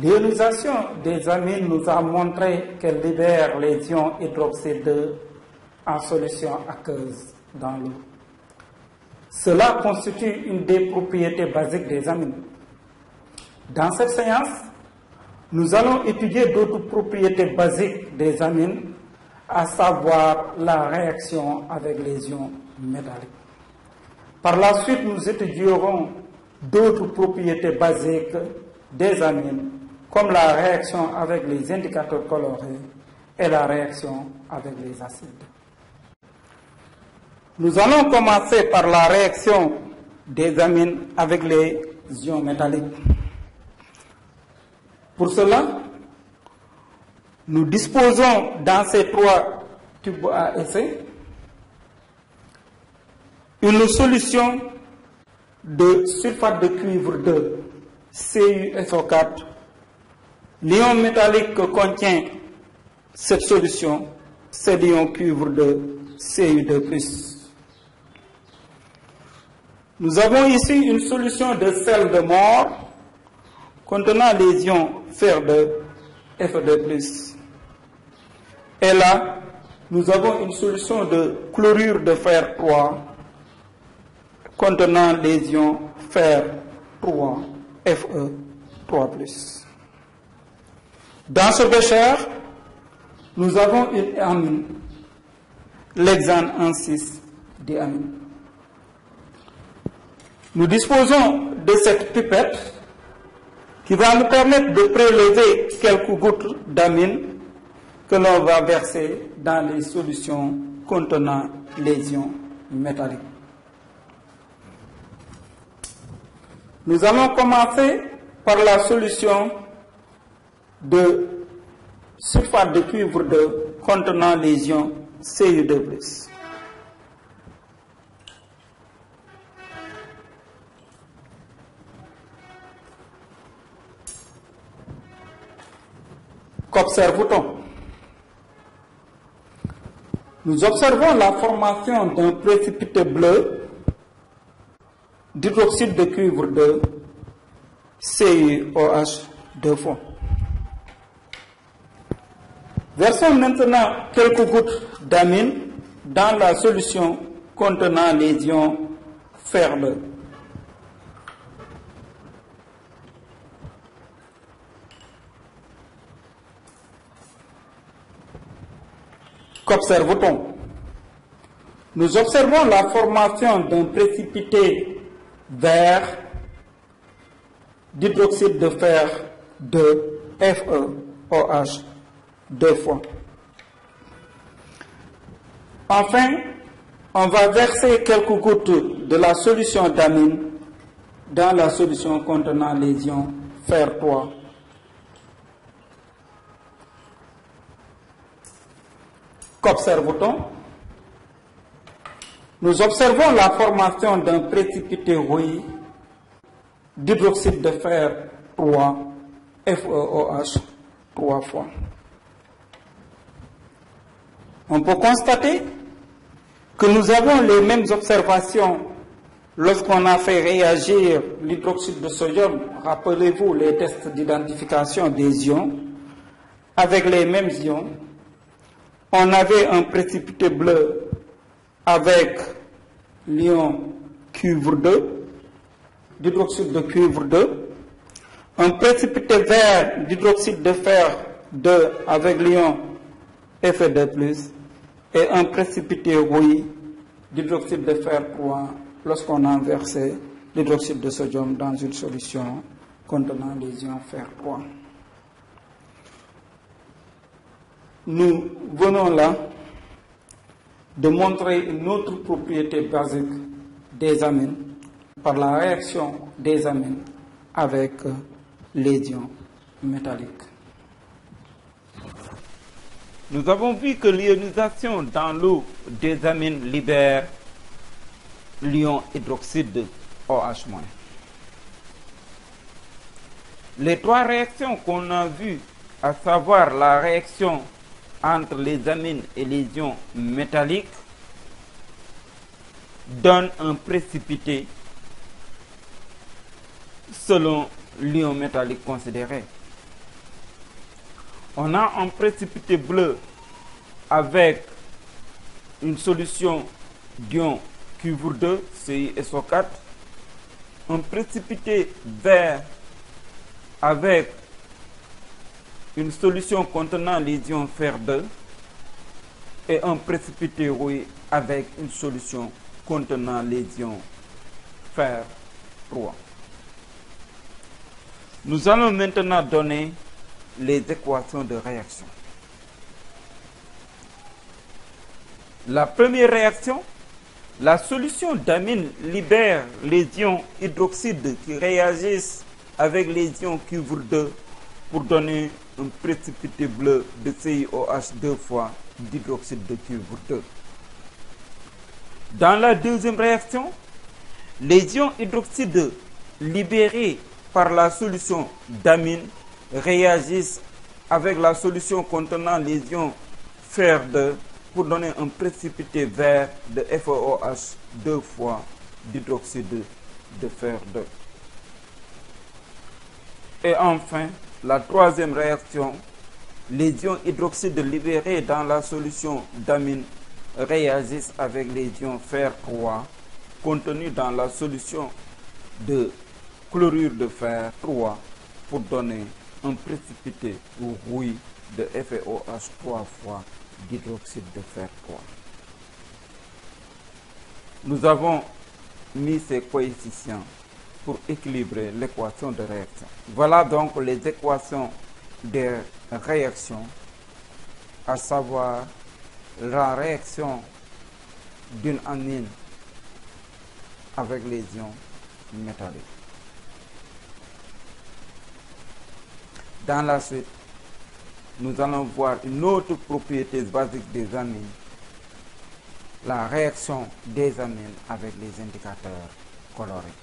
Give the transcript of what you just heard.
L'ionisation des amines nous a montré qu'elle libère les ions hydroxyde en solution aqueuse dans l'eau. Cela constitue une des propriétés basiques des amines. Dans cette séance, nous allons étudier d'autres propriétés basiques des amines, à savoir la réaction avec les ions métalliques. Par la suite, nous étudierons d'autres propriétés basiques des amines, comme la réaction avec les indicateurs colorés et la réaction avec les acides. Nous allons commencer par la réaction des amines avec les ions métalliques. Pour cela, nous disposons dans ces 3 tubes à essai une solution de sulfate de cuivre de CuSO4. L'ion métallique que contient cette solution, c'est l'ion cuivre de Cu2+. Nous avons ici une solution de sel de mort contenant les ions Fer2, Fe2+. Et là, nous avons une solution de chlorure de fer 3 contenant les ions Fer 3, Fe3+. Dans ce bécher, nous avons une amine, l'hexane 1,6-diamine. Nous disposons de cette pipette qui va nous permettre de prélever quelques gouttes d'amine que l'on va verser dans les solutions contenant les ions métalliques. Nous allons commencer par la solution de sulfate de cuivre de contenant les ions Cu2+. Qu'observe-t-on? Nous observons la formation d'un précipité bleu d'hydroxyde de cuivre de CuOH 2 fois. Versons maintenant quelques gouttes d'amine dans la solution contenant les ions Fer2. Qu'observe-t-on? Nous observons la formation d'un précipité vert d'hydroxyde de fer de FeOH 2 fois. Enfin, on va verser quelques gouttes de la solution d'amine dans la solution contenant les ions Fer 3. Qu'observe-t-on? Nous observons la formation d'un précipité rouillé d'hydroxyde de fer 3, FeOH 3 fois. On peut constater que nous avons les mêmes observations lorsqu'on a fait réagir l'hydroxyde de sodium. Rappelez-vous les tests d'identification des ions. Avec les mêmes ions, on avait un précipité bleu avec l'ion cuivre 2, d'hydroxyde de cuivre 2, un précipité vert d'hydroxyde de fer 2 avec l'ion Fe2+, et un précipité rouillé d'hydroxyde de fer 3 lorsqu'on a versé l'hydroxyde de sodium dans une solution contenant les ions fer 3. Nous venons là de montrer une autre propriété basique des amines par la réaction des amines avec les ions métalliques. Nous avons vu que l'ionisation dans l'eau des amines libère l'ion hydroxyde OH-. Les 3 réactions qu'on a vues, à savoir la réaction entre les amines et les ions métalliques, donnent un précipité selon l'ion métallique considéré. On a un précipité bleu avec une solution d'ion cuivre 2, CiSO4, un précipité vert avec une solution contenant les ions fer 2 et un précipité rouille avec une solution contenant les ions fer 3. Nous allons maintenant donner les équations de réaction. La première réaction, la solution d'amine libère les ions hydroxyde qui réagissent avec les ions cuivre 2 pour donner un précipité bleu de CiOH 2 fois d'hydroxyde de cuivre 2. Dans la deuxième réaction, les ions hydroxyde libérés par la solution d'amine réagissent avec la solution contenant les ions fer 2 pour donner un précipité vert de FeOH 2 fois d'hydroxyde de fer 2. Et enfin, la troisième réaction, les ions hydroxyde libérés dans la solution d'amine réagissent avec les ions fer 3 contenus dans la solution de chlorure de fer 3 pour donner un précipité rouille de FeOH 3 fois d'hydroxyde de fer 3. Nous avons mis ces coefficients pour équilibrer l'équation de réaction. Voilà donc les équations de réaction, à savoir la réaction d'une amine avec les ions métalliques. Dans la suite, nous allons voir une autre propriété basique des amines, la réaction des amines avec les indicateurs colorés.